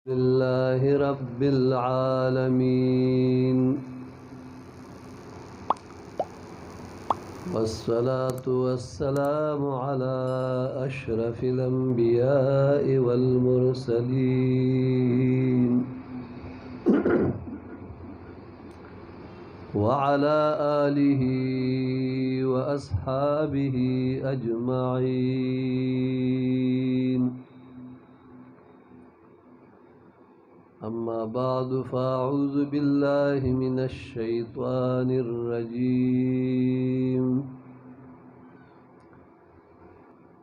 لله رب العالمين والصلاة والسلام على أشرف الأنبياء والمرسلين وعلى آله وأصحابه أجمعين. أما بعد فأعوذ بالله من الشيطان الرجيم.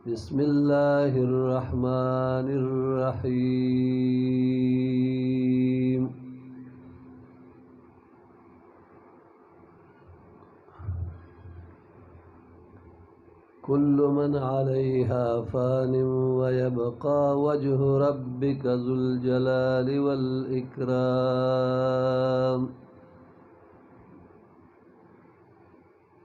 بسم الله الرحمن الرحيم. كل من عليها فان ويبقى وجه ربك ذو الجلال والإكرام.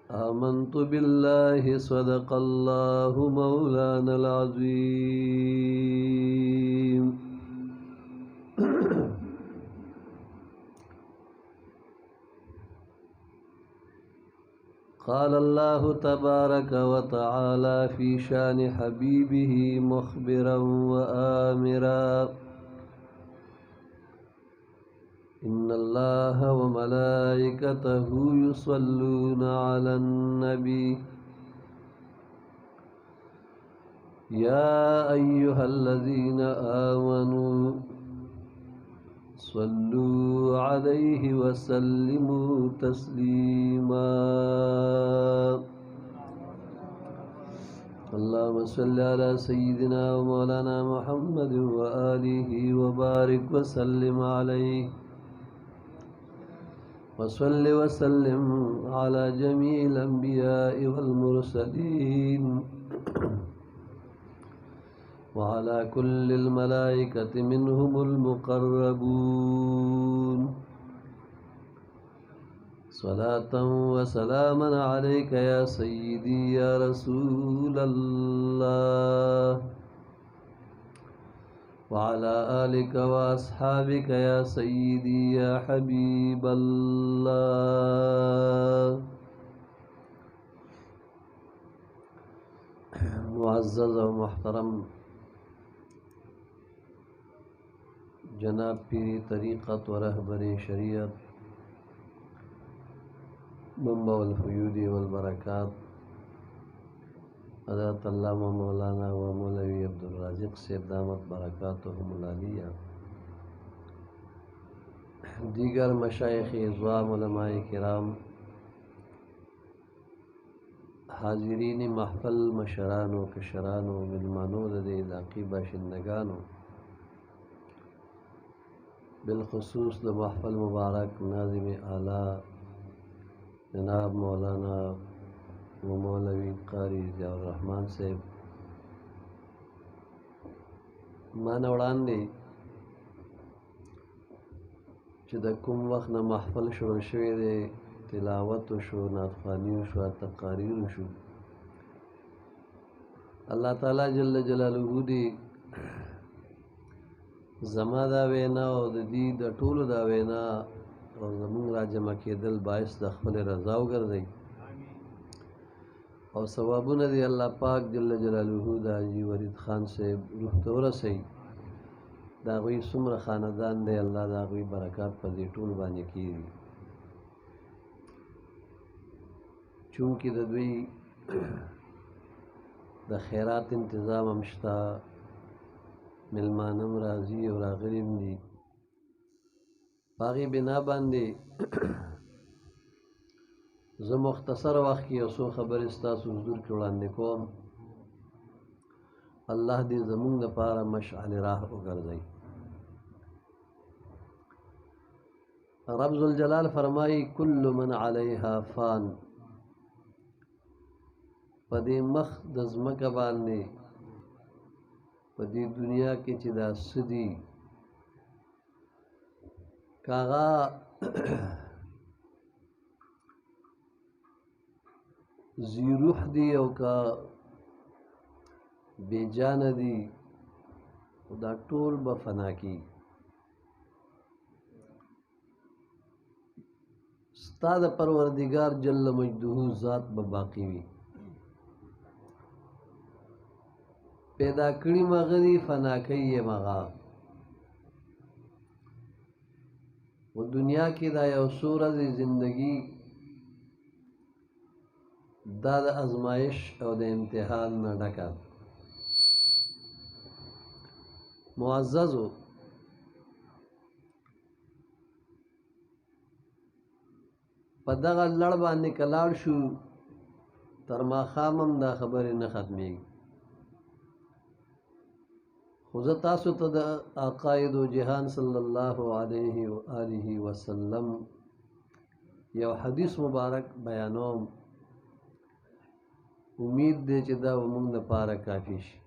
آمنت بالله صدق الله مولانا العظيم. قال الله تبارك وتعالى في شان حبيبه مخبرا وآمرا: إن الله وملائكته يصلون على النبي يا أيها الذين آمنوا صلوا عليه وسلموا تسليما. اللهم صل على سيدنا ومولانا محمد وآله وبارك وسلم عليه وصل وسلم على جميع الأنبياء والمرسلين وعلى كل الملائكة منهم المقربون. صلاة وسلاما عليك يا سيدي يا رسول الله وعلى آلك وأصحابك يا سيدي يا حبيب الله. معزز و محترم جناب پیر طریقت و رہبر شریعت منبع الفیود والبرکات حضرت علامہ مولانا و مولوی عبدالرازق صاحب دامت برکاتہم العالیہ، دیگر مشائخ اعظام، علماء کرام، حاضرین محفل، مشرانو کشرانو، ملمانو د علاقی باشندگانو، بالخصوص د محفل مبارک ناظم اعلیٰ جناب مولانا و مولوی قاری ضیاء الرحمن صاحب، مانا وړاندې چې د کوم وخت نه محفل شروع شوی دی، تلاوت شو، نعتخواني شو، تقاریر شو، الله تعالی جل جلاله دې زما دا وینا او د دې د ټولو دا وینا او زمونږ را جمع کېدل باعث د خپل رضا وګرځي او ثوابونه دی الله پاک جل جلاله د حاجي ورید خان صاحب روح ته ورسوي. د هغوی څومره خاندان دی، الله د هغوی برکات په دې ټول باندې کېږي. چونکې د دوی د خیرات انتظام هم شته، ملمانم راځي او راغلي هم دي. په هغې بنا باندې زه مختصر وخت کې یو څو خبرې ستاسو حضور کې وړاندې کوم. الله دې زمونږ دپاره مشعل راه وګرځوي. رب ذوالجلال فرمایي: کل من علیها فان. په دې مخ د ځمکه باندې په دې دنیا کې چې دا څه دي، که هغه ذی روح دی او که بے جان دی، دا ټول به فنا کی. ستا د پروردگار جل مجده ذات به باقی وي. پیدا کړي مغري فنا کوي مغا و دنیا کې دا یو څو ورځې زندگی دا د ازمایش او د امتحان نه ډکه. معززو په دغه لړ باندې کلاړ شو تر ماښام هم دا خبرې نه ختمېږي. خو زه تاسو ته د عقاید جهان صلی الله علیه و آله وسلم یو حدیث مبارک بیانوم. امید دی چې دا موږ لپاره کافي شي.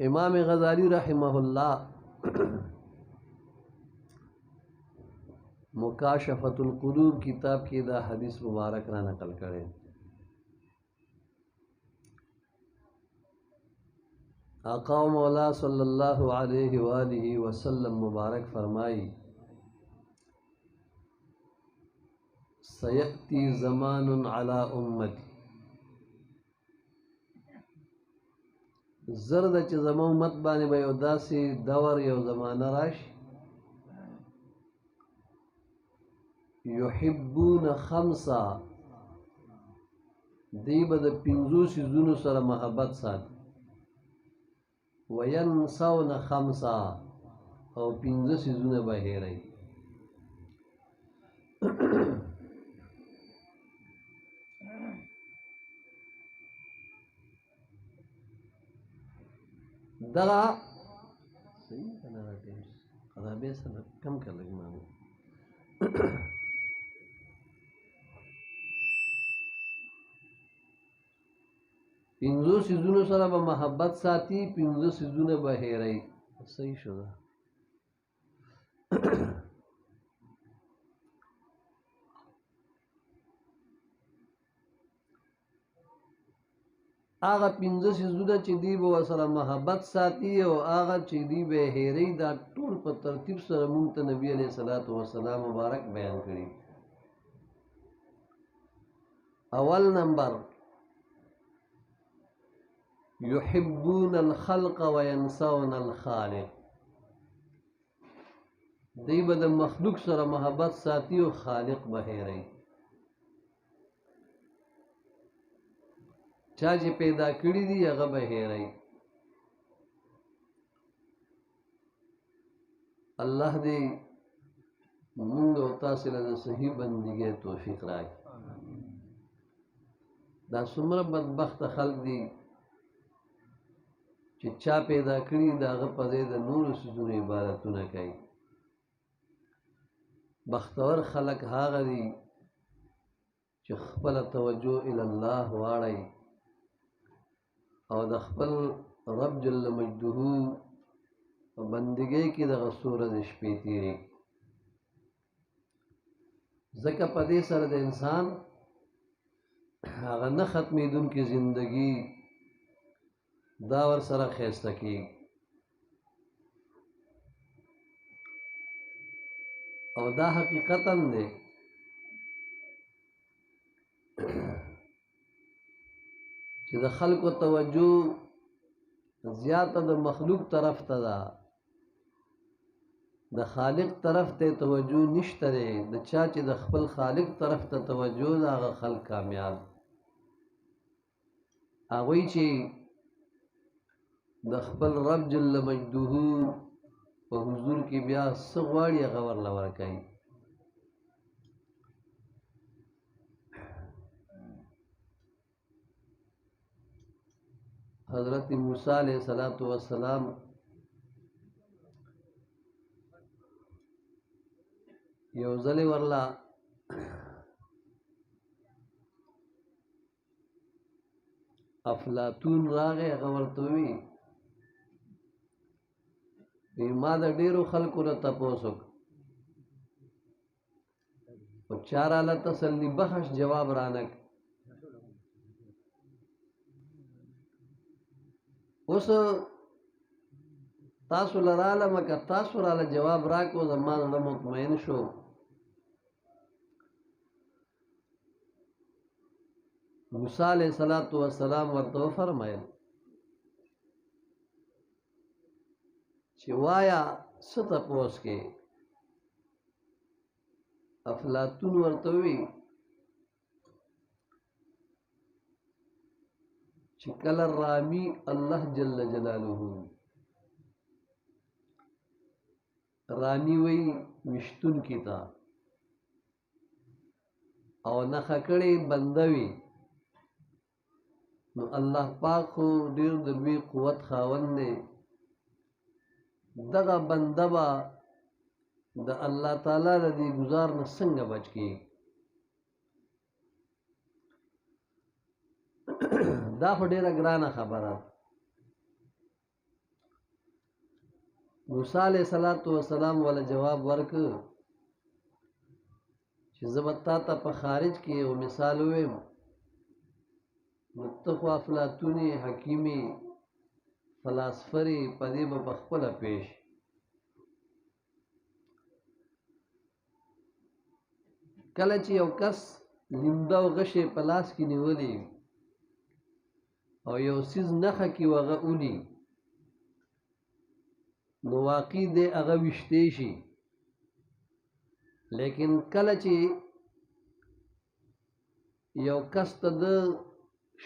امام غزالی رحمه الله مکاشفت القلوب کتاب کې دا حدیث مبارک را نقل کړي. آقا و مولا صلی اللہ علیہ وآلہ وسلم مبارک فرمائی سیأتی زمان علی امتی زرد چې زمو امت باندې به یو داسې دور یو زمانه راشي یحبون خمسا دی به د پنځو څیزونو سره محبت ساتي وینسون خمسا او پنځه څیزونه به هېروي. دغه صحیح کنه راټیم خرابې سره کم کړه لږ مانه پنځو څیزونو سره به محبت ساتي پنځه څیزونه به هېروي. صحیح شو ده. هغه پنځه څیزونه چې دی به ورسره محبت ساتي او هغه چې دی به هېروي دا ټول په ترتیب سره مونږ ته نبي علیه الصلاة والسلام مبارک بیان کړي. اول نمبر یحبون الخلق وینسون الخالق دی به د مخلوق سره محبت ساتي او خالق به هېروي. چا چې پیدا کړي دي هغه به هېروي. الله دې موږ او تاسو له صحیح بندګۍ توفیق راکړي. دا څومره بدبخت خلک دي چې چا پیدا کړي د هغه په ځای د نورو څیزونو عبادتونه کوي. بختور خلک هغه دي چې خپله توجه الی الله واړوي او د خپل رب جل مجده په بندګۍ کې دغه څو ورځې شپې تېري. ځکه په دې سره د انسان هغه نه ختمېدونکې زندګي دا ورسره ښایسته کېږي او دا حقیقتا دی چې د خلکو توجه زیاته د مخلوق طرف ته ده د خالق طرف ته توجه نشته دی. د چا چې د خپل خالق طرف ته توجه ده هغه خلک کامیاب. هغوی چې د خپل رب جل مجده په حضور کې بیا څه غواړي هغه ورله ورکوي. حضرت موسی علیہ السلام یو ځلې ورله افلاطون راغی هغه ورته ووي ما د ډېرو خلکو نه تپوس وکړ خو چا راله تسلي بخش جواب رانه کړ. اوس تاسو لرالم که تاسو راله جواب راکو زما زړه مطمئن شو موسی علیہ السلام ورته وفرمایل چې وایا څه تپوس کې افلاطون ورته وی چې کله رامي الله جل جلاله رامي وی وشتون کی تا او نخه کړي بندوي نو الله پاک خو ډیر د لوی قوت خاوند دی دغه بنده به د الله تعالی د دې گزار نه څنګه بچ کی دا خو ډیره ګرانه خبره موسی علیہ السلام ولا جواب ورک چې زه به تا ته په خارج کې یو مثال ویم نو ته خو افلاطوني حکیمي فلاسفري په دې به پخپله پیش کله چې یو کس لینده او غشې په لاس کې نیولي او یو څیز نښه کې هغه اولي نو واقع دی هغه ویشتی شي لیکن کله چې یو کس ته د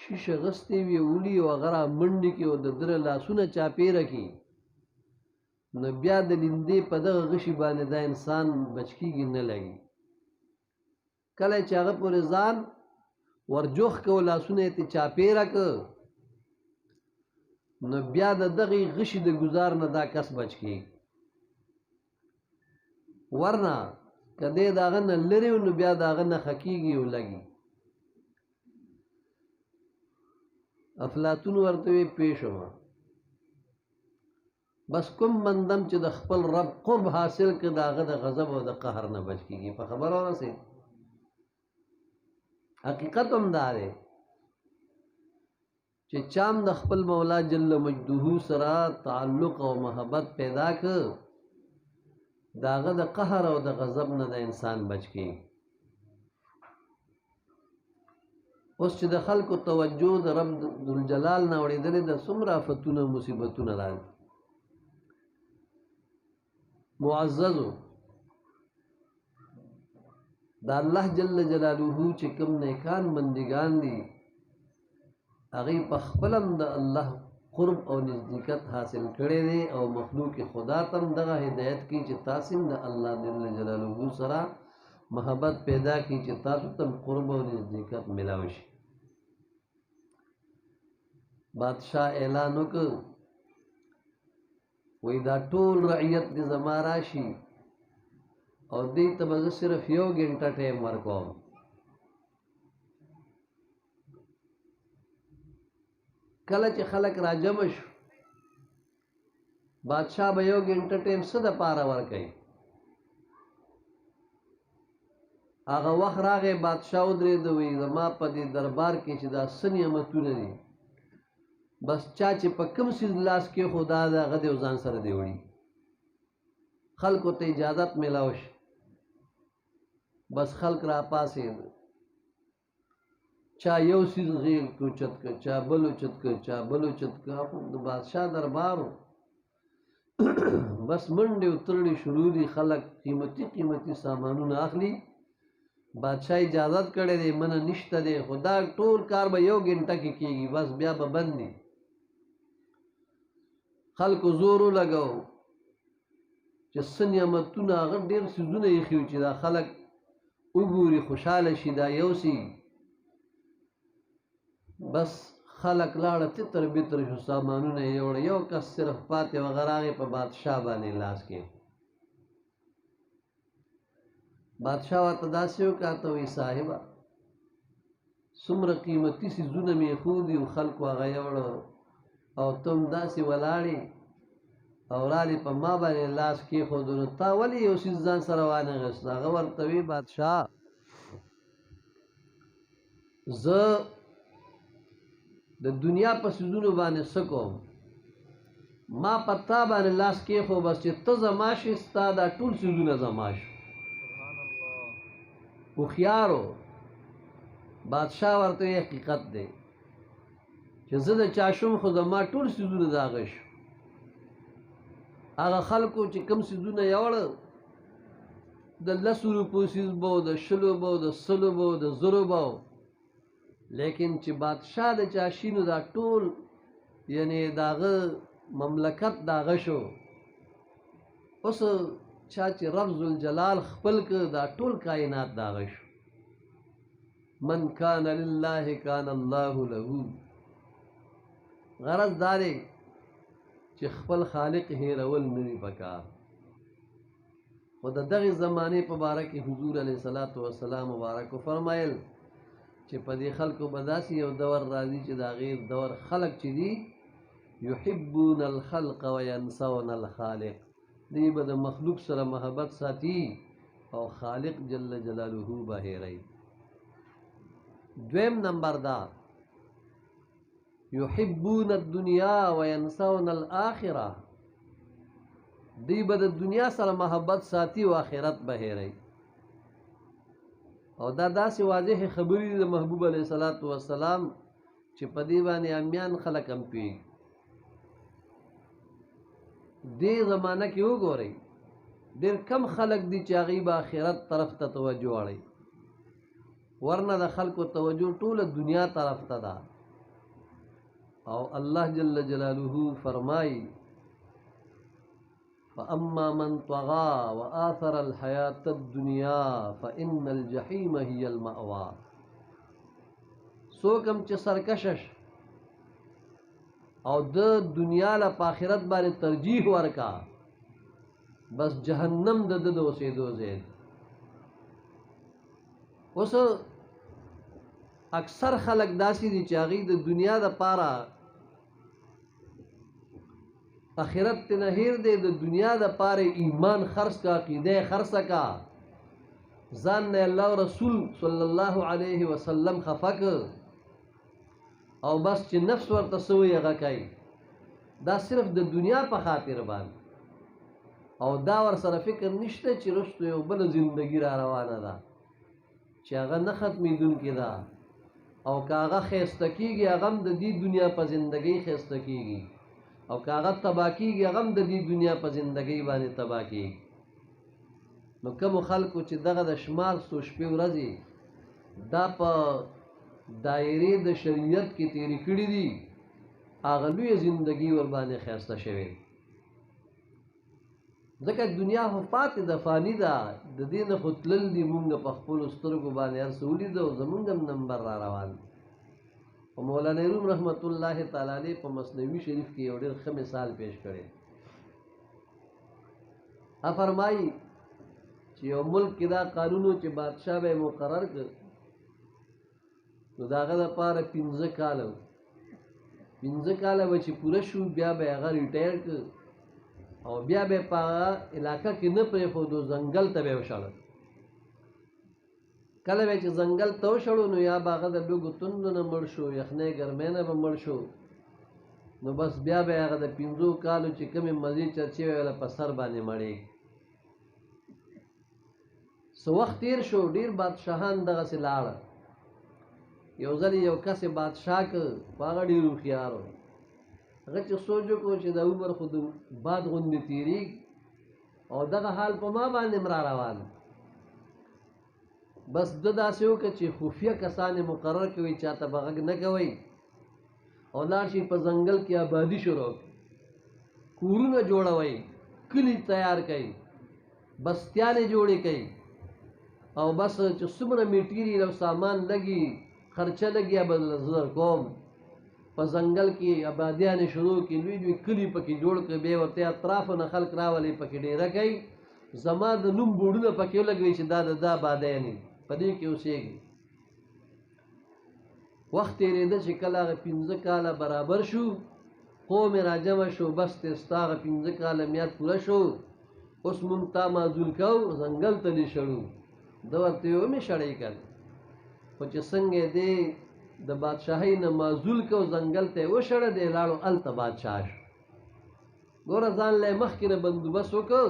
شیشه غستې وي اولي او هغه را منډې کړي او د ده لاسونه چاپېره کړي نو بیا د لیندې په دغه غشي باندې دا انسان بچ کېږي نه لګي کله چې هغه پورې ځان ورجوخ که او لاسونه یې ترې چاپېره که نو بیا د دغې غشي د ګزار نه دا کس بچ کېږي ورنه که دی د هغه نه لرې نو بیا د هغه نښه کېږي او لګي افلاطون ورته وی پیښ وه بس کوم بندم چې د خپل رب قرب حاصل کړي د هغه د غضب او د قهر نه بچ کېږي په خبره ورسېد حقیقت هم دا دی چې چام د خپل مولا جل مجده سره تعلق او محبت پیدا کړ د هغه د قهر او د غضب نه د انسان بچ کېږي اوس چې د خلکو توجه د رب ذوالجلال نه اورېدلې ده څومره آفتونه مصیبتونه راځي معززو د الله جل جلاله چې کوم نیکان بندگان دي هغې په خپل هم د الله قرب او نزدېکت حاصل کړی دی او مخلوق خدا ته هم دغه هدایت کوي چې تاسې هم د الله جل جلاله سره محبت پیدا کړي چې تاسو ته قرب او نزدېکت میلاو شي بادشاہ اعلان وکړ وایي دا ټول رعیت دې زما راشي او دې ته به زه صرف یو ګنټه ټایم ورکوم کله چې خلک راجمع شو بادشاہ به یو ګنټه ټایم څه دپاره ورکوي هغه وخت راغی بادشاہ ودرېد وایي زما په دې دربار کې چې دا څه نعمتونه دي بس چا چې په کوم څیز لاس کې خدا د هغه دی او ځان سره دی وړي خلکو ته اجازت میلاو شي بس خلک را پاسېد چا یو څیز غیږ کې اوچت کړ چا بل اوچت کړ چا بل اوچت کړ د بادشاه دربار بس منډې او ترړې شروع دي خلک قیمتي قیمتي سامانونه اخلي بادشاہ اجازت کړی دی منه نشته دی خو دا ټول کار به یو ګنټه کې کېږي بس بیا به بند دي خلکو زور ولګو چې څه نعمتونه هغه ډېر څیزونه ایښي وو چې دا خلک وګوري خوشحاله شي دا یو سی بس خلک لاړه تتر بتر شو سامانونه یې یوړه یو کس صرف پاتې وغه راغی په بادشاه باندې لاس کې بادشاہ ورته داسې وکړه ته وایي صاحبه څومره قیمتي څیزونه مې ایښودي او خلکو هغه یوړه او ته هم داسې ولاړې او رالې په ما باندې لاس کېښودو نو تا ولې یو څیز ځان سره وانغېست هغه ورته وی بادشاه زه د دنیا په څیزونو باندې څه کوم ما پتا باندې لاس کې خو بس چې ته زما شې ستا دا ټول څیزونه زما شو. هوښیارو بادشاه ورته حقیقت دی چې زه د چا شوم خو زما ټول څیزونه د هغه شو. هغه خلکو چې کوم څیزونه یوړه د 10 روپو څیز به و، د 20 به و، د 100 به و، د 1000 به و، لیکن چې بادشاه د چا شي نو دا ټول یعنی د هغه مملکت د هغه شو. اوس چا چې رب ذوالجلال خپل که دا ټول کائنات د هغه شو. من کان لله کان الله له. غرض دا دی چې خپل خالق هیرول نه وي پکار. خو د دغې زمانې په باره کې حضور علیه الصلاة والسلام مبارک فرمایل چې په دې خلکو به داسې یو دور راځي چې د هغې دور خلک چې دي یحبون الخلق وینسون الخالق، دوی به د مخلوق سره محبت ساتي او خالق جل جلاله به هیروي. دویم نمبر دا یحبون الدنیا وینسون الآخرة، دوی به د دنیا سره محبت ساتي او آخرت به هیروي. او دا داسې واضح خبرې دي د محبوب علیه الصلاة والسلام چې په دې باندې عامیان خلک هم پوهېږي. دې زمانه کې وګورئ ډېر کم خلک دي چې هغوی به آخرت طرف ته توجه اړوي، ورنه د خلکو توجه ټوله دنیا طرف ته ده. او الله جل جلاله فرمایي فاما من طغى وآثر الحياة الدنيا فإن الجحيم هي المأوى. څوک هم چې سرکشش او د دنیا له په آخرت باندې ترجیح ورکا، بس جهنم د ده د اوسېدو ځای دی. اوس اکثر خلک داسې دي چې هغوی د دنیا دپاره آخرت ته نه هیر دی، د دنیا دپاره ایمان خرڅ کا، عقیده خرڅ کا، ځان نه الله رسول صلی الله علیه وسلم خفه که او بس چې نفس ورته څه وایي هغه کوي. دا صرف د دنیا په خاطر باندې، او دا ورسره فکر نشته چې رستو یو بله زندګي را روانه ده چې هغه نه ختمېدونکې ده، او که هغه ښایسته کېږي هغه هم د دې دنیا په زندګۍ ښایسته کېږي، او که هغه تباه کېږي هغه هم د دې دنیا په زندګۍ باندې تباه کېږي. نو کومو خلکو چې دغه د شمار څو شپې ورځې دا په دایرې د شریعت کې تیرې کړي دي، هغه لویه زندګي ورباندې ښایسته شوې. ځکه دنیا خو پاتې ده، فاني ده، د دې نه خو تلل دي. مونږ په خپلو سترګو باندې هر څه ولیده او زمونږ هم نمبر را روان دی. او مولانا روم رحمت الله تعالی علیه په مثنوي شریف کې یو ډېر ښه مثال پیش کړی. فرمایي چې یو ملک کې دا قانون و چې بادشاه به یې مقرر کړ، نو د هغه دپاره 15 کاله و. 15 کاله به چې پوره شو بیا به یې هغه ریټایر کړ او بیا به یې په هغه علاقه کې نه پرېښودو، ځنګل ته به یې وشړل. کله به چې ځنګل ته وشړو نو یا به هغه د لوږو توندو نه مړ شو، یخنۍ ګرمۍ نه به مړ شو، نو بس بیا به یې هغه د 15 کالو چې کومې مزې چرچې وې هغه په سر باندې مړېږي. څه وخت تېر شو، ډېر بادشاهان دغسې لاړه. یو ځل یو کس یې بادشاه که، خو هغه ډېر هوښیار و. هغه چې سوچ وکړو چې دا عمر خو د باد غوندې تېرېږي او دغه حال په ما باندې هم را روان. بس ده داسې وکړه چې خفیه کسان یې مقرر کوي، چاته به غږ نه کوئ، او لاړ شئ په ځنګل کې آبادي شروع کړئ، کورونه جوړوئ، کلي تیار کړئ، بستیانې جوړې کړئ، او بس چې څومره میټیریل او سامان لګي، خرچه لګي، به زه درکوم. په ځنګل کې آبادیانې شروع کړي، لوی لوی کلي پکې جوړ کړي، بیا ورته اطرافو نه خلک راولئ، پکې ډېره کوي، زما د نوم بورډونه پکې ولګوئ چې دا د ده آبادیانې په دې کې اوسېږي. وخت تېرېده چې کله هغه 15 کاله برابر شو، قوم یې راجمع شو، بس ته ستا هغه 15 کاله میاد پوره شو، اوس مونږ تا معزول کوو، ځنګل ته دې شړو. ده ورته ویې ومې شړئ که نه، خو چې څنګه یې دی د بادشاهۍ نه معزول کو، ځنګل ته یې وشړه، دی لاړو هلته بادشاه شو. ګوره ځان له مخکې نه بندوبست وکړ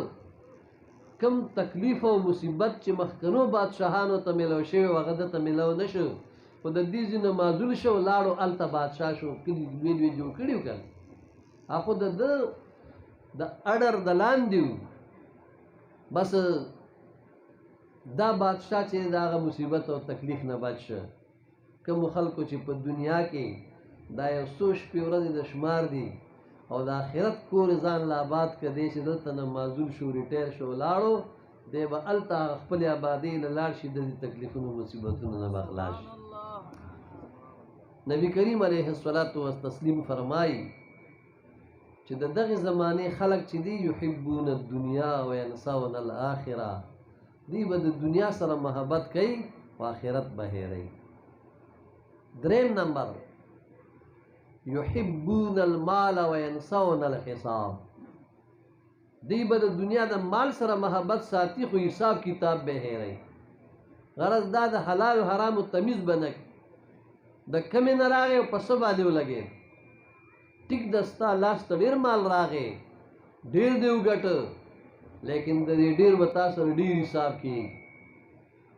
کم تکلیف او مصیبت چې مخکنو بادشاهانو ته میلاو شوی و هغه دته میلاو نه شو خو د دې ځینه معذول شو لاړو هلته بادشاه شو کلي لوی لوی جوړ کړي وو که خو د اډر د لاندې و بس دا بادشاه چې د هغه مصیبت او تکلیف نه بچ شه کومو خلکو چې په دنیا کې دا یو څو شپې ورځې د شمار دي او د آخرت کور ځان لا آباد که دی چې دلته نه معذول شو ریټایر شو لاړو دی به هلته خپلې آبادۍ نه لاړ شي د دې تکلیفونو مصیبتونو نه به خلاص شي نبی کریم علیه الصلاة والتسلیم فرمایي چې د دغې زمانې خلک چې دي یحبون الدنیا وینسون الآخره دی به د دنیا سره محبت کوي او آخرت به هیروي دریم نمبر یحبون المال وینسون الحساب دی به د دنیا د مال سره محبت ساتي خو حساب کتاب به هیروي غرض دا د حلال و حرامو تمیز به نه د کمې نه راغی او په څه باندې ولګېد ټیک د ستا لاس ته ډېر مال راغی ډېر دې وګټه لیکن د دې ډېر به تا سره ډېر حساب کېږي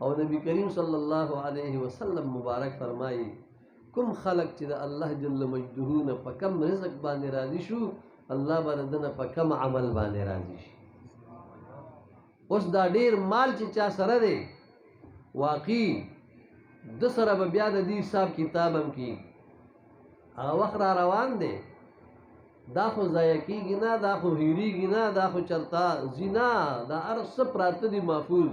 او نبی کریم صلی الله علیه وسلم مبارک فرمایي کوم خلق چې د الله جل مجده نه په کم رزق باندې راضي شو الله به د نه په کم عمل باندې راضي شي اوس دا ډېر مال چې چا سره دی واقعي د سره به بیا د دې حساب کتاب هم کېږي هغه وخت را روان دی دا خو ضایع کېږي نه دا خو هېرېږي نه دا خو چېرته ځي نه دا هر څه پراته دي محفوظ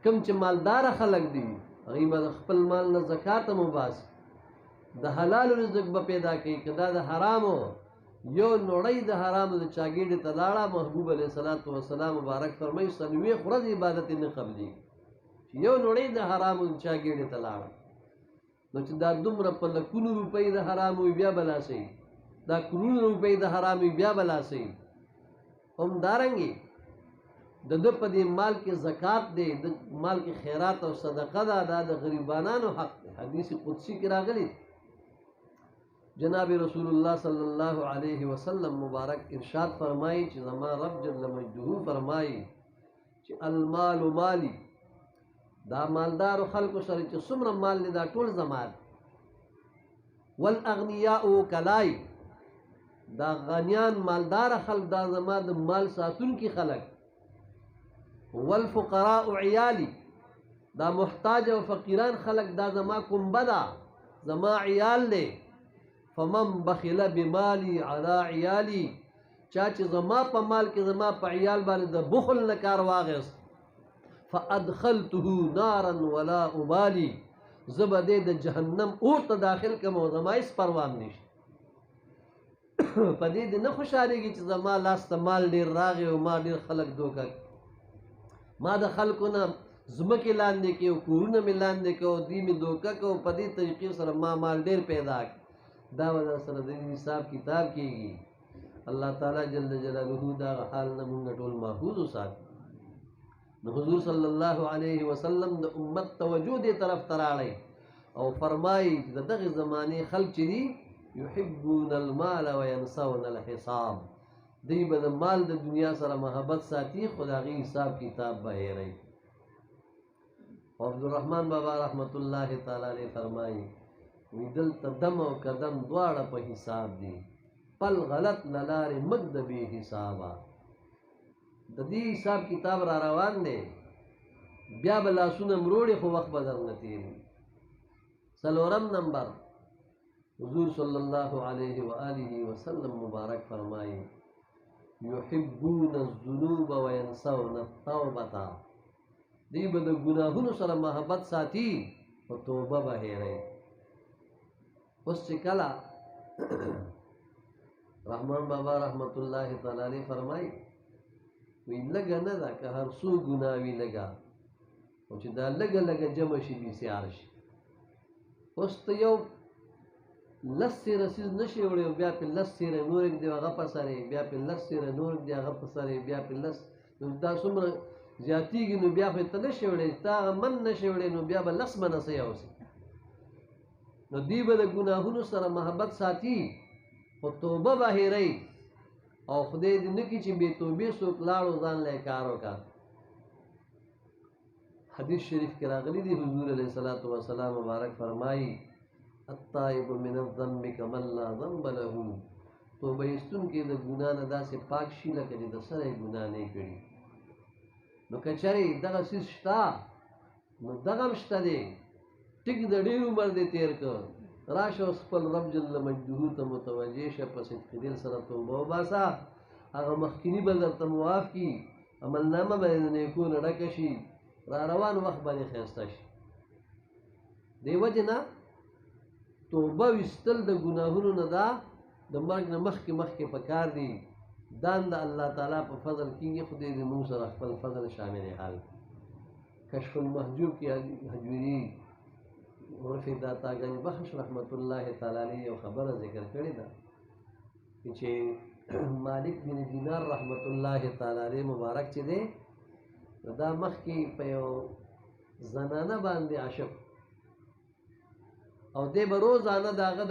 کوم چې مالداره خلک دي هغوی به د خپل مال نه زکات هم وباسي د حلالو رزق به پیدا کوي که دا د حرامو یو نوړی د حرامو د چاګېډې ته لاړه محبوب علیه الصلاة والسلام مبارک فرمایي څلوېښت ورځې عبادت یې نه قبلېږي چې یو نوړی د حرامو د چاګېډې ته لاړه نو چې دا دومره په لکونو روپۍ د حرامو وي بیا به لاسوي دا کرونو روپۍ د حرام وي بیا به لاسوي همدارنګې د ده په دې مال کې زکات دی د مال کې خیرات او صدقه ده دا د غریبانانو حق دی حدیث قدسی کې راغلی جناب رسول الله صلی الله علیه وسلم مبارک ارشاد فرمایي چې زما رب جل مجده فرمایي چې المال مالی دا مالدارو خلکو سره چې څومره مال دی دا ټول زما دی والاغنیاء کلای دا غنیان مالدار خلک دا زما د مال ساتونکي خلک والفقراء عیالی دا محتاج او فقیران خلک دا زما کمبه ده زما عیال دی فمن بخل بمالی علی عیالی چا چې زما په مال کې زما په عیال باندې د بخل نه کار واغست فادخلته نارا ولا ابالی زه به دې د جهنم اور ته داخل کړم او زما هېڅ پروا هم نشته په دې دې نه خوشحالېږي چې زما لاس ته مال ډېر راغی او ما ډېر خلک دوکه ما د خلکو نه ځمکې لاندې کړې او کورونه مې لاندې کړه او دوی مې دوکه کړه او په دې طریقې سره ما مال ډېر پیدا کړ دا به درسره د حساب کتاب کېږي الله تعالی جل جلاله دغه حال نه مونږ ټول محفوظ وساتي نو حضور صلی الله علیه وسلم د امت توجه دې طرف ته راړی او فرمایي چې د دغې زمانې خلک چې دي یحبون المال وینسون الحساب دی به د مال د دنیا سره محبت ساتي خو د هغې حساب کتاب به هېروي او عبدالرحمن بابا رحمت الله تعالی علیه فرمایي وی دلته دم او قدم دواړه په حساب دي پل غلط له لارې مږ د بې حسابه د دې حساب کتاب را روان دی بیا به لاسونه مروړې خو وخت به درنه تېري څلورم نمبر حضور صلی الله علیه و آله وسلم مبارک فرمایي یحبون الذنوب وینسون التوبه دی به د ګناهونو سره محبت ساتي او توبه به هېروي اوس چې کله رحمان بابا رحمت الله تعالی علیه فرمایي وی لږه نه ده که هر څو ګناه وي لږه او چې دا لږه لږه جمع شي بسیار شي اوس ته یو لس سیره سیز نشي وړی او بیا پې لس سیره نور ږدي هغه په سر بیا پې لس سیره نور ږدي هغه په سر بیا پې لس دا څومره زیاتېږي نو بیا خو ته نشي وړی تا هغه من نشي وړی نو بیا به لس منه څه یوسي نو دی به د ګناهونو سره محبت ساتي خو توبه به هېروي او خدای دې نه کړي چې بې توبې څوک لاړو ځان له یې کار وکړه. حدیث شریف کې راغلی دی حضور علیه الصلاۃ والسلام مبارک فرمایي التائب من الذنب کمن لا ذنب له. توبه ایستونکی د ګناه نه داسې پاک شي لکه چې د سره یې ګناه نه کړي. نو که چېرې دغه څیز شته نو دغه هم شته دی. ټیک د ډېر عمر دې تېر کړ، راشه اوس خپل رب جل مجده ته متوجه شه، په صدق دل سره توبه وباسه، هغه مخکیني به درته معاف کړي، عملنامه به د نیکو نه ډکه شي، را روان وخت باندې ښایسته شي. دې وجې نه توبه ویستل د ګناهونو نه دا د مرګ نه مخکې مخکې پکار دي. دا د الله تعالی په فضل کېږي. خدای دې موږ سره خپل فضل شامل حال. کشف المحجوب کې حجویري عرف داتاګنج بخش رحمت الله تعالی علیه یو خبره ذکر کړې ده چې مالک بن دینار رحمت الله تعالی علیه مبارک چې دی دا مخکې په یو زنانه باندې عاشق او دی به روزانه د هغه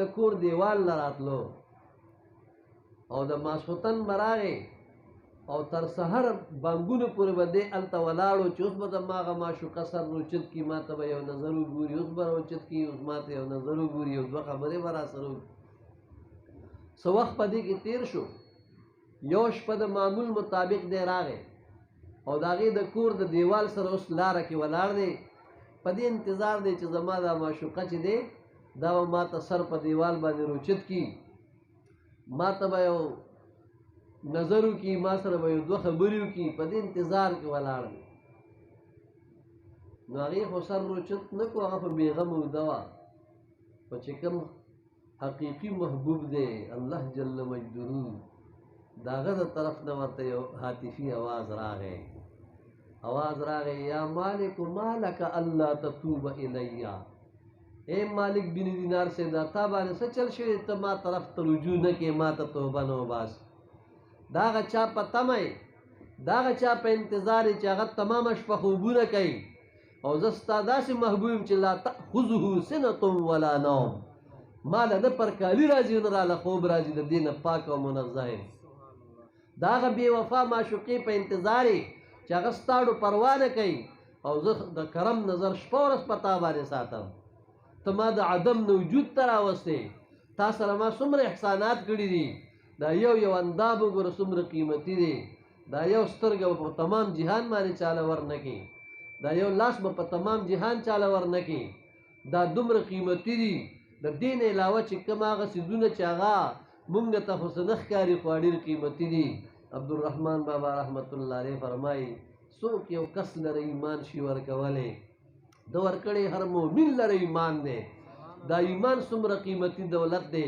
د کور دیوال له راتلو او د ماسخوتن به راغی او تر سحر بانګونو پورې به دی هلته ولاړو چې اوس به زما هغه معشوقه سر روچت کړي، ما ته به یو نظر وګوري، اوس به روچت کړي، اوس ما ته یو نظر وګوري، یو دوه خبرې به راسره وکړي. څه وخت په دې کې تېر شو، یو شپه د معمول مطابق دی راغی او د هغې د کور د دیوال سره اوس لاره کې ولاړ دی، په دې انتظار دی چې زما دا معشوقه چې دی دا به ما ته سر په دیوال باندې روچت کړي، ما ته به یو نظر وکړي، ما سره به یو دوه خبرې وکړي، په دې انتظار کې ولاړ دی. نو هغې خو سر روچت نه کړو، هغه په بېغمه اوده وه. په چې کوم حقیقي محبوب دی الله جل مجده د هغه د طرف نه ورته یو هاتفي اواز راغی یا مالک ما لک الا تتوب الی. اے مالک بن دینار سے دا تا باندې څه چل شوی ته ما طرف ته رجوع نه کې، ما ته توبه نه وباس. دا هغه چا په تمه یې، دا هغه چا په انتظار یې چې هغه تمامه شپه خوبونه کوي او زه ستا داسې محبوب یم چې لا تأخذه سنة ولا نوم، ما له نه پر کالي راځي نه راله خوب راځي، د دې نه پاک او منزه یم. دا هغه بې وفا معشوقې په انتظار یې چې هغه ستاړو پروا نه کوي او زه د کرم نظر شپه ورځ په تا باندې ساتم. ته ما د عدم نه وجود ته راوستې، تا سره ما څومره احسانات کړي دي، دا یو اندام وګوره څومره قیمتي دی، دا یو سترګه په تمام جهان باندې چاله ورنه کړي، دا یو لاس به په تمام جهان چاله ورنه کړي، دا دومره قیمتي دي. د دې نه علاوه چې کوم هغه څیزونه چې هغه موږ ته خو څه نه ښکاري خو ډېر قیمتي دي. عبدالرحمن بابا رحمت الله علیه فرمایي څوک یو کس لره ایمان شي ورکولی د ورکړی هر مؤمن لره ایمان دی. دا ایمان څومره قیمتي دولت دی،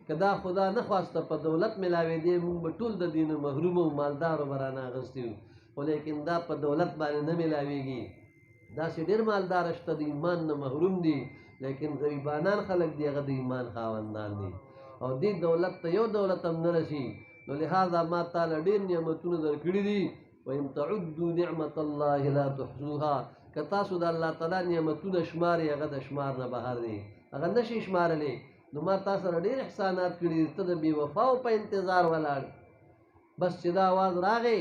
که دا خدا نه خواسته په دولت ملاوېدی موږ به ټول د دې نه محروم او مالدارو به رانه اخیستي وو، خو لیکن دا په دولت باندې نه ملاوېږي. داسې ډېر مالداره شته د ایمان نه محروم دي، لیکن غریبانان خلک دی هغه د ایمان خاوندان دي او دې دولت ته یو دولت هم نه رسي. نو لهذا ما تعالی ډېر نعمتونه درکړي دي. وان تعدوا نعمت الله لا تحصوها. که تاسو د الله تعالی نعمتونه شمارئ هغه د شمار نه بهر دي، هغه نشي شمارلی. نو ما تا سره ډېر احسانات کړي دي، ته د بې وفاو په انتظار ولاړ. بس چې دا آواز راغی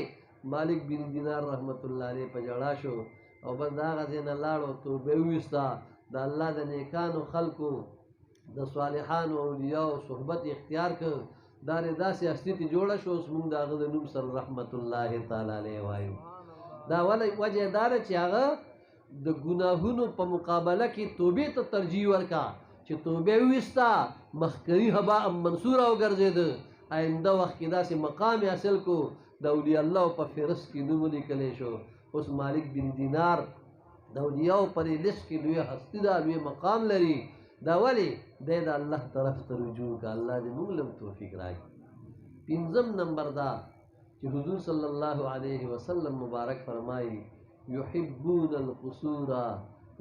مالک بن دینار رحمت الله علیه په ژړا شو او بس د هغه ځای نه لاړ او توبه یې وویسته. د الله د نیکانو خلکو د صالحانو اولیاو صحبت اختیار کړ، دا داسې هستي ته جوړه شو اوس موږ د هغه د نوم سره رحمت الله تعالی علیه وایو. دا وجه یې دا ده چې هغه د ګناهونو په مقابله کې توبې ته ترجیح ورکړه چې توبه یې وویسته، مخکني هباء منصوره وګرځېده. آینده وخت کې داسې مقام حاصل کو د اولیاء الله په فهرست کې نوم لیکلی شو. اوس مالک بن دینار د اولیاو په دې لیست کې لویه هستي ده، لوی مقام لري. دا ولې دی د الله طرف ته رجوع که الله دې موږ له توفیق راکړي. پنځم نمبر دا چې حضور صلی الله علیه وسلم مبارک فرمایي یحبون القصور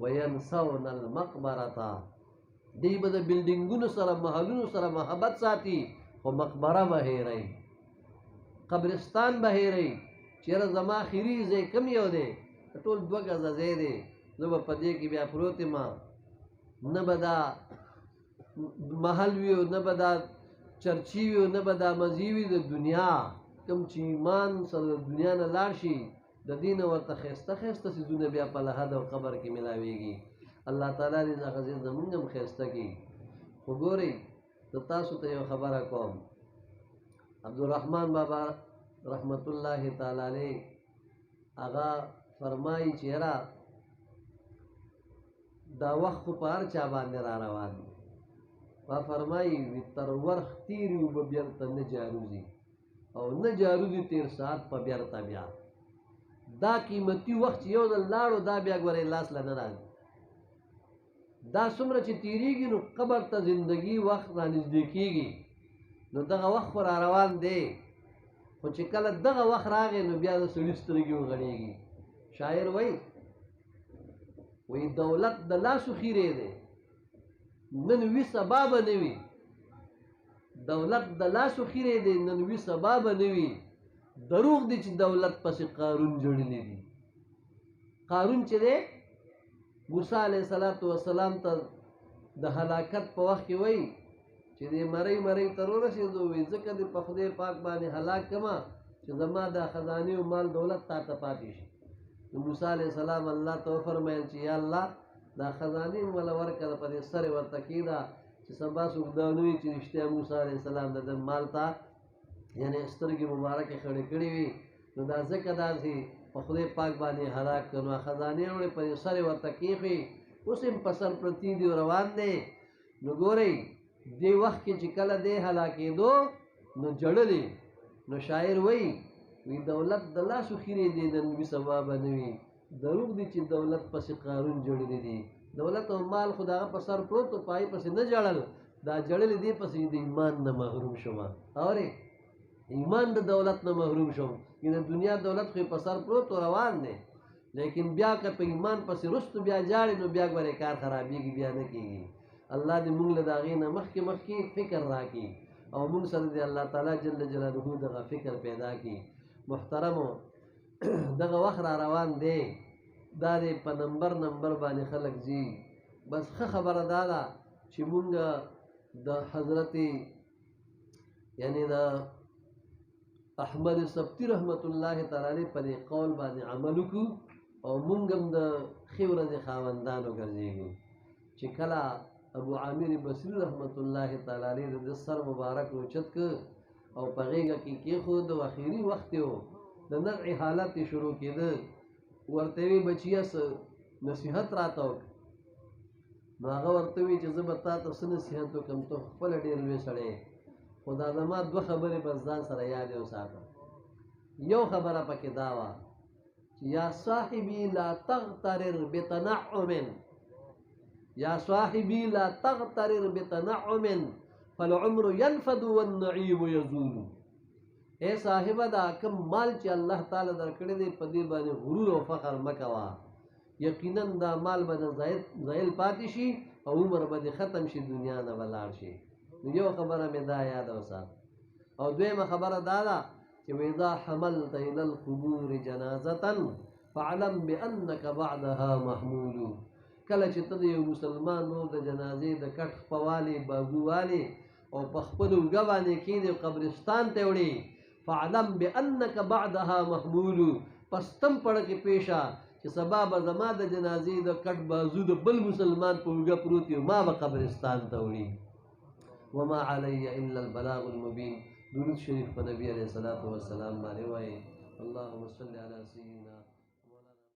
وینسون المقبرة. دی به د بلډینګونو سره محلونو سره محبت ساتي خو مقبره به هېروي، قبرستان به هېروي. چېرې زما اخري ځای کوم یو دی، ټول 2 ګزه ځای دی، زه به په دې کې بیا پروت یم، نه به دا محل وي او نه به دا چرچی وي او نه به دا مزي وي د دنیا. کوم چې ایمان سره د دنیا نه لاړ شي د دې نه ورته ښایسته ښایسته څیزونه بیا په لحد او قبر کې میلاویږي. الله تعالی دې دغه ځای زمونږ هم ښایسته کړي. خو ګورئ زه تاسو ته یو خبره کوم. عبدالرحمن بابا رحمت الله تعالی علیه هغه فرمایي چې یاره دا وخت خو په هر چا باندې را روان دی. ما فرمایي تر ورخ تیري اوبه بیرته نه جاروزي او نه جاروزي تیر ساعت په بیرته بیا. دا قیمتي وخت چې یو ځل لاړو دا بیا ګورئ لاس له نه راځي. دا څومره چې تیریږي نو قبر ته زندگی وخت را نږدې کېږي. نو دغه وخت خو را روان دی، خو چې کله دغه وخت راغی نو بیا د سړي سترګې وغړېږي. شاعر وایي دولت د لاسو خیرې دی، نن وي سبا به نه وي. دولت د لاسو خیرې دی، نن وي سبا به نه وي. دروغ دی چې دولت پسې قارون جوړلی دي. قارون چې دی موسی علیه السلام ته د هلاکت په وخت کې وایي چې دې مرۍ ته ورسېدو وایي ځکه دې په خدای پاک باندې هلاک کړمه چې زما دا خزانې او مال دولت تا ته پاتې شي. نو موسی علیه السلام الله ته وفرمیل چې یا الله دا خزانې وله ورکړه په دې سر ورته کېږده چې سبا څوک دا نه وي چې رښتیا موسی علیه السلام د ده مال ته یعنې سترګې مبارکې خړې کړې وي. نو دا ځکه داسې په خدای پاک باندې هلاک کړو. خزانې وړې په دې سر ورته کېښوي، اوس هم په سر پرتې دي او روان دی. نو ګورئ دې وخت کې چې کله دی هلاکېدو نو جړلې. نو شاعر وایي دولت د لاسو خیرې دی، نن وي سبا به نه وي. دروغ دی چې دولت پسې قارون جوړلی دي. دولت او مال خو د هغه په سر پروت و، په هغې پسې نه جړل، دا جړلې دی پسې د ایمان نه محروم شومه. اورې ایمان د دولت نه محروم شوم. د دنیا دولت خو په سر پروت و روان دی، لیکن بیا که په ایمان پسې رستو بیا جاړې نو بیا ګورې کار خرابېږي، بیا نه کېږي. الله دې موږ له د هغې نه مخکې فکر راکړي او موږ سره دې الله تعالی جل جلاله دغه فکر پیدا کړي. محترمو دغه وخت را روان دی، دا دې په نمبر باندې خلک ځي. بس ښه خبره دا ده چې مونږ د حضرت یعنی د احمد سبتی رحمت الله تعالی علیه په دې قول باندې عمل وکړو او مونږ هم د ښې ورځې خاوندان وګرځېږو. چې کله ابو عامر بصري رحمت الله تعالی علیه د سر مبارک اوچت کړ او په غېږه کې کېښود او اخري وخت یې و، د نزع حالت یې شروع کېده. ورته وی بچیه څه نصیحت راته وکړه. نو هغه ورته وی چې زه به تا ته څه نصیحت وکړم، ته خپله ډېر لوی سړی یې، خو دا زما دوه خبرې بس ځان سره یادې وساته. یو خبره پکې دا وه چې یا صاحبي لا تغترر بتنعم، یا صاحبي لا تغترر بتنعم فالعمر ينفد والنعيم يزول. اے صاحبه دا کم مال چې الله تعالی درکړی دی په دې باندې غرور او فخر مه کوه. یقینا دا مال به زایل پاتې شي او عمر به دې ختم شي، دنیا نه به لاړ شي. نو یو خبره مې دا یاده وساته. او دویمه خبره دا ده چې واذا حملت الى القبور جنازه فاعلم بانك بعدها محمول. کله چې ته د یو مسلمان نور د جنازې د کټ خپوالې بازووالې او په خپلو اوږه باندې کښېنې قبرستان ته وړې، فاعلم بانك بعدها محمول. پس تم پړه کې پیشه چې سبا به زما د جنازې د کټ بازو د بل مسلمان په اوږه پروت وي، ما به قبرستان ته وړي. وما علی الا البلاغ المبین. درود شریف په نبی علیه الصلاة والسلام باندې وایي. اللهم صل علی سیدنا